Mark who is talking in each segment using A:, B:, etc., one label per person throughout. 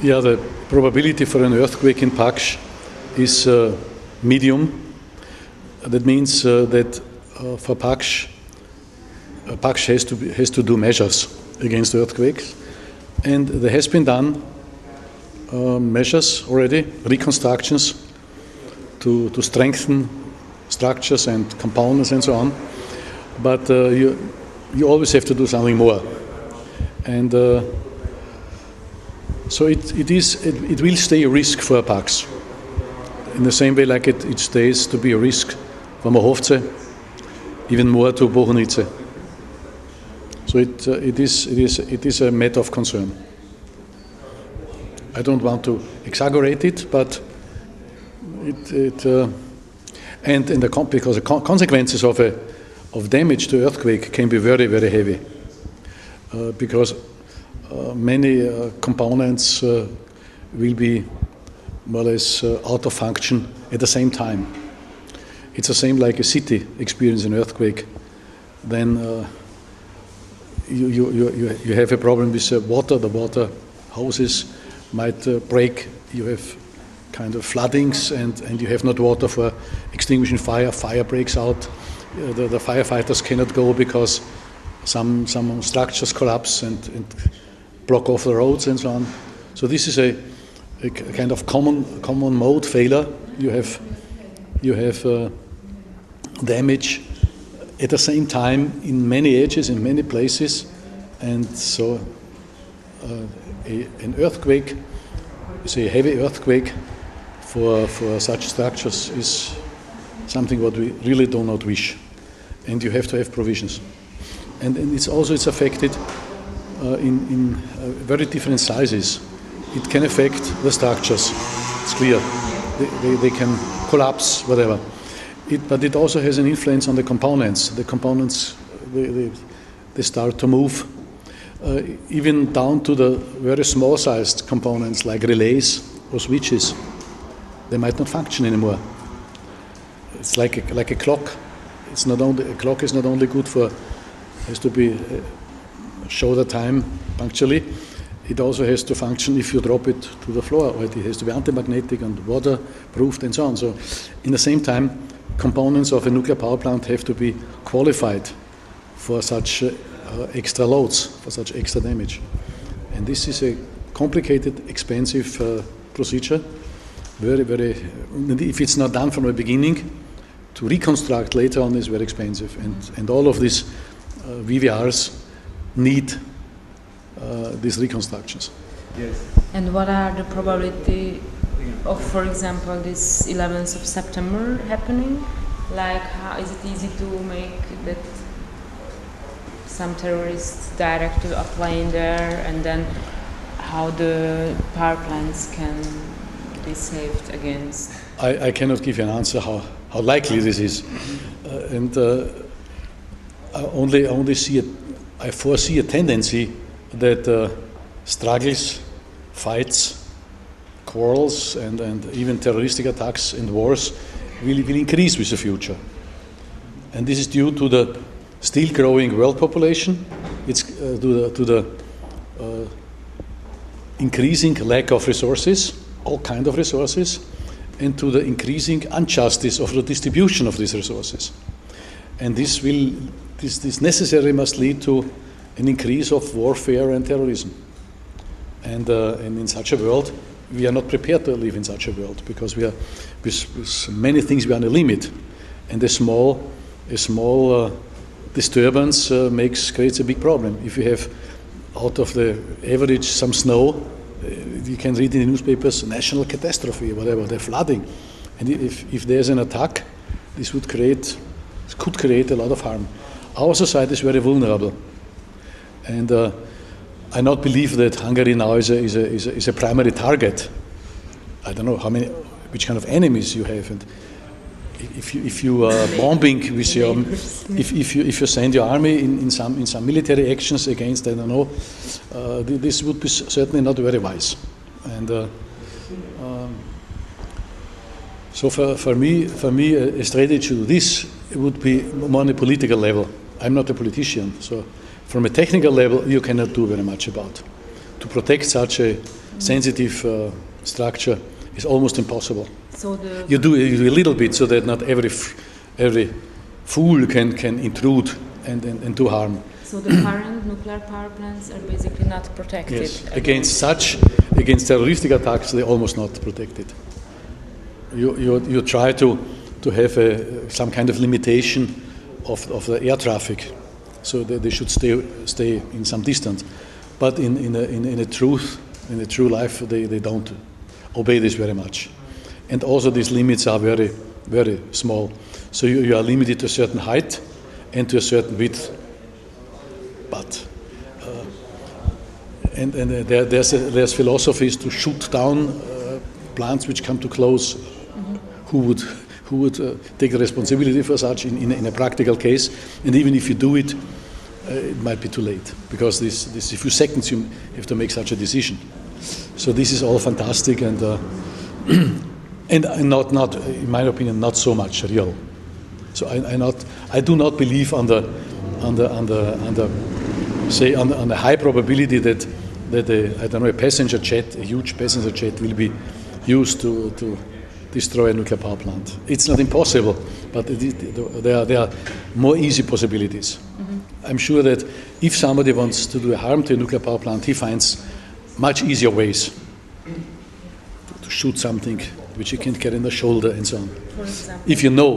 A: Yeah, the probability for an earthquake in Paksh is medium. That means that for Paksh has to do measures against earthquakes, and there has been done measures already, reconstructions to strengthen structures and components and so on. But you always have to do something more, and so it will stay a risk for Paksh, in the same way like it stays to be a risk for Mochovce, even more to Bohunice. So it is a matter of concern. I don't want to exaggerate it, but because the consequences of damage to earthquake can be very, very heavy, because many components will be more or less out of function at the same time. It's the same like a city experiencing an earthquake. Then you have a problem with water. The water hoses might break. You have kind of floodings, and you have not water for extinguishing fire. Fire breaks out. The firefighters cannot go because some structures collapse and block off the roads and so on. So this is a kind of common mode failure. You have damage at the same time in many edges, in many places, and so an earthquake, say a heavy earthquake for such structures is something what we really do not wish, and you have to have provisions. And it's affected in very different sizes. It can affect the structures. It's clear. They can collapse, whatever. But it also has an influence on the components. The components, they start to move, even down to the very small-sized components like relays or switches. They might not function anymore. It's like a clock. A clock is not only good has to be show the time punctually. It also has to function if you drop it to the floor, or it has to be anti-magnetic and waterproofed and so on. So, in the same time, components of a nuclear power plant have to be qualified for such extra loads, for such extra damage. And this is a complicated, expensive procedure. Very, very. If it's not done from the beginning, to reconstruct later on is very expensive. And all of these VVRs need these reconstructions.
B: Yes. And what are the probability of, for example, this 11th of September happening? Like, how is it easy to make that some terrorists direct to a plane there, and then how the power plants can be saved against?
A: I cannot give you an answer how likely this is, I foresee a tendency that struggles, fights, quarrels, and even terroristic attacks and wars will increase with the future. And this is due to the still growing world population. It's to the increasing lack of resources, all kinds of resources, and to the increasing injustice of the distribution of these resources. And this necessarily must lead to an increase of warfare and terrorism. And in such a world, we are not prepared to live in such a world, because we are with many things we are on a limit, and a small disturbance creates a big problem. If you have out of the average some snow, you can read in the newspapers national catastrophe, whatever, the flooding, and if there's an attack, this could create a lot of harm. Our society is very vulnerable, and I not believe that Hungary now is a primary target. I don't know which kind of enemies you have, and if you are bombing with your, if you send your army in some military actions against, I don't know, this would be certainly not very wise, and so for me a strategy to do this would be more on a political level. I'm not a politician, so from a technical level you cannot do very much about to protect such a sensitive structure is almost impossible.
B: So
A: You do a little bit so that not every fool can intrude and do harm.
B: so the current nuclear power plants are basically not protected.
A: Yes, against terroristic attacks, they're almost not protected. You try to have some kind of limitation of the air traffic, so that they should stay in some distance. But in a true life, they don't obey this very much. And also these limits are very, very small. So you are limited to a certain height and to a certain width. But there's philosophies to shoot down plants which come too close.
B: Mm-hmm.
A: Who would take the responsibility for such in a practical case? And even if you do it, it might be too late, because this a few seconds you have to make such a decision. So this is all fantastic and not in my opinion not so much real. So I do not believe on the high probability that a passenger jet, a huge passenger jet, will be used to destroy a nuclear power plant. It's not impossible, but there are more easy possibilities. Mm-hmm. I'm sure that if somebody wants to do harm to a nuclear power plant, he finds much easier ways to shoot something which you can carry in the shoulder and so on.
B: For example,
A: if you know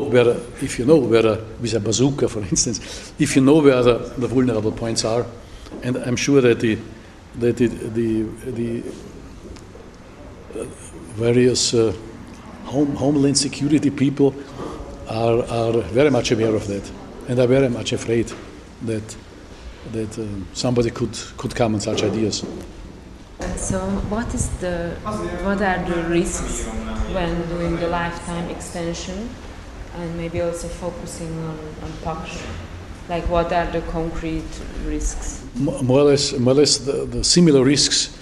A: where with a bazooka, for instance, if you know where the vulnerable points are, and I'm sure that the various homeland security people are very much aware of that, and are very much afraid that somebody could come on such ideas.
B: so what are the risks when doing the lifetime extension, and maybe also focusing on POC? Like, what are the concrete risks?
A: More or less the similar risks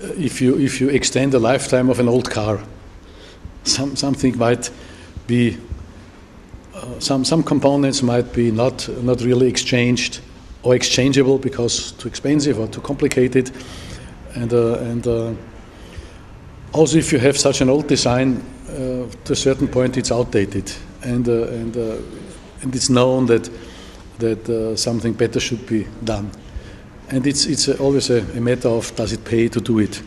A: if you extend the lifetime of an old car. Something might be some components might be not really exchanged or exchangeable because too expensive or too complicated, and also if you have such an old design, to a certain point it's outdated, and it's known that something better should be done, and it's always a matter of does it pay to do it.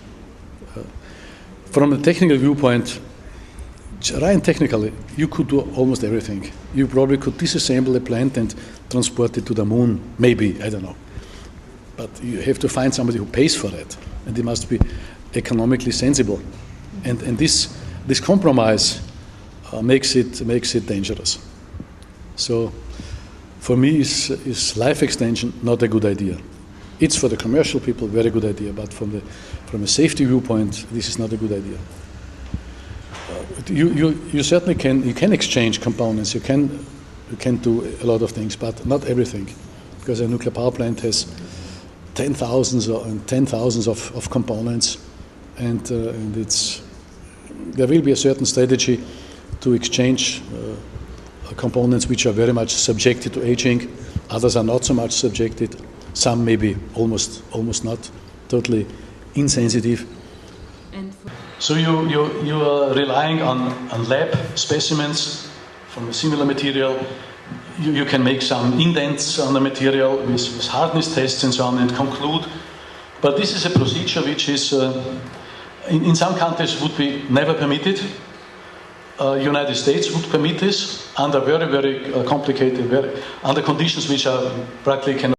A: From a technical viewpoint, right, technically, you could do almost everything. You probably could disassemble a plant and transport it to the moon, maybe, I don't know. But you have to find somebody who pays for that, and it must be economically sensible. And this compromise makes it dangerous. So, for me, is life extension not a good idea? It's for the commercial people very good idea, but from a safety viewpoint, this is not a good idea. You certainly can exchange components. You can do a lot of things, but not everything, because a nuclear power plant has 10,000s of components, and there will be a certain strategy to exchange components which are very much subjected to aging. Others are not so much subjected. Some maybe almost not, totally insensitive. So you are relying on lab specimens from a similar material. You can make some indents on the material with hardness tests and so on and conclude. But this is a procedure which is, in some countries, would be never permitted. United States would permit this under very, very complicated, under conditions which are practically cannot.